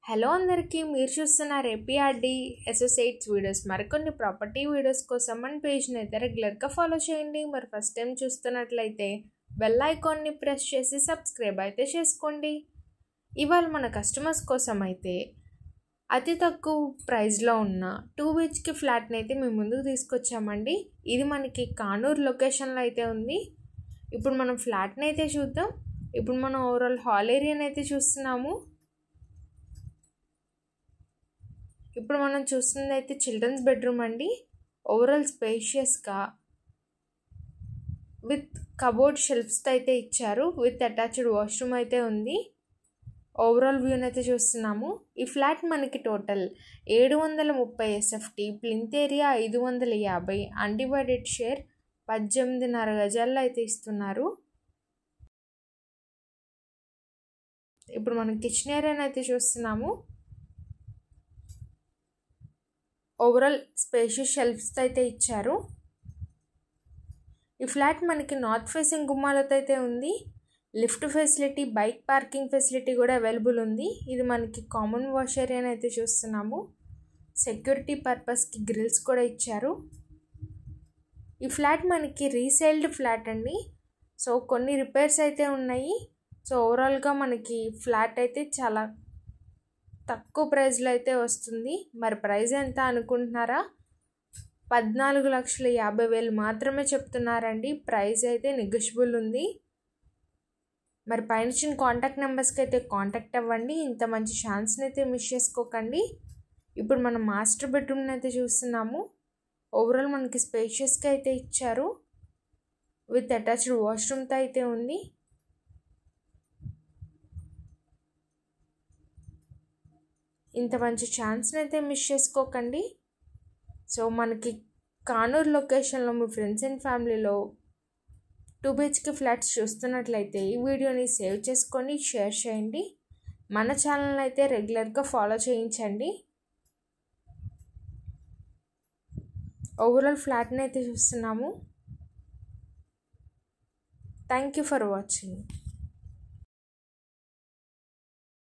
Hello అందరికీ, మీరు చూస్తున్నారు ఏపీఆర్డి అసోసియేట్స్ వీడియోస్. మరికొన్ని ప్రాపర్టీ వీడియోస్ కోసం మన పేజ్ని అయితే రెగ్యులర్గా ఫాలో చేయండి. మరి ఫస్ట్ టైం చూస్తున్నట్లయితే బెల్ ఐకాన్ని ప్రెస్ చేసి సబ్స్క్రైబ్ అయితే చేసుకోండి. ఇవాళ మన కస్టమర్స్ కోసం అయితే అతి తక్కువ ప్రైస్లో ఉన్న 2 BHK ఫ్లాట్ని అయితే మేము ముందుకు తీసుకొచ్చామండి. ఇది మనకి కానూరు లొకేషన్లో అయితే ఉంది. ఇప్పుడు మనం ఫ్లాట్ని అయితే చూద్దాం. ఇప్పుడు మనం ఓవరాల్ హాల్ ఏరియాని అయితే చూస్తున్నాము. ఇప్పుడు మనం చూస్తుంది అయితే చిల్డ్రన్స్ బెడ్రూమ్ అండి. ఓవరాల్ స్పేషియస్గా విత్ కబోర్డ్ షెల్ఫ్స్తో అయితే ఇచ్చారు. విత్ అటాచ్డ్ వాష్రూమ్ అయితే ఉంది. ఓవరాల్ వ్యూని అయితే చూస్తున్నాము. ఈ ఫ్లాట్ మనకి total 730 SFT, plinth area 550, undivided share 18.5 గజాల్లో అయితే ఇస్తున్నారు. ఇప్పుడు మనం కిచెన్ ఏరియాని అయితే చూస్తున్నాము. ఓవరాల్ స్పేషియస్ షెల్ఫ్స్తో అయితే ఇచ్చారు. ఈ ఫ్లాట్ మనకి నార్త్ ఫేసింగ్ గుమ్మాలతో అయితే ఉంది. Lift facility, bike parking facility కూడా అవైలబుల్ ఉంది. ఇది మనకి కామన్ వాష్ ఏరియాని అయితే చూస్తున్నాము. సెక్యూరిటీ పర్పస్కి గ్రిల్స్ కూడా ఇచ్చారు. ఈ ఫ్లాట్ మనకి రీసేల్డ్ ఫ్లాట్ అండి. సో కొన్ని రిపేర్స్ అయితే ఉన్నాయి. సో ఓవరాల్గా మనకి ఫ్లాట్ అయితే చాలా తక్కువ ప్రైస్లో అయితే వస్తుంది. మరి ప్రైస్ ఎంత అనుకుంటున్నారా? 14,50,000 మాత్రమే చెప్తున్నారండి. ప్రైస్ అయితే నెగోషియబుల్ ఉంది. మరి పైన ఇచ్చిన కాంటాక్ట్ నెంబర్స్కి అయితే కాంటాక్ట్ అవ్వండి. ఇంత మంచి ఛాన్స్ని అయితే మిస్ చేసుకోకండి. ఇప్పుడు మనం మాస్టర్ బెడ్రూమ్ని అయితే చూస్తున్నాము. ఓవరాల్ మనకి స్పేషియస్గా అయితే ఇచ్చారు. విత్ అటాచ్డ్ వాష్రూమ్తో అయితే ఉంది. ఇంత మంచి ఛాన్స్ని అయితే మిస్ చేసుకోకండి. సో మనకి కానూరు లొకేషన్లో మీ ఫ్రెండ్స్ అండ్ ఫ్యామిలీలో 2 BHK ఫ్లాట్స్ చూస్తున్నట్లయితే ఈ వీడియోని సేవ్ చేసుకొని షేర్ చేయండి. మన ఛానల్ అయితే రెగ్యులర్గా ఫాలో చేయించండి. ఓవరాల్ ఫ్లాట్ని అయితే చూస్తున్నాము. Thank you for watching.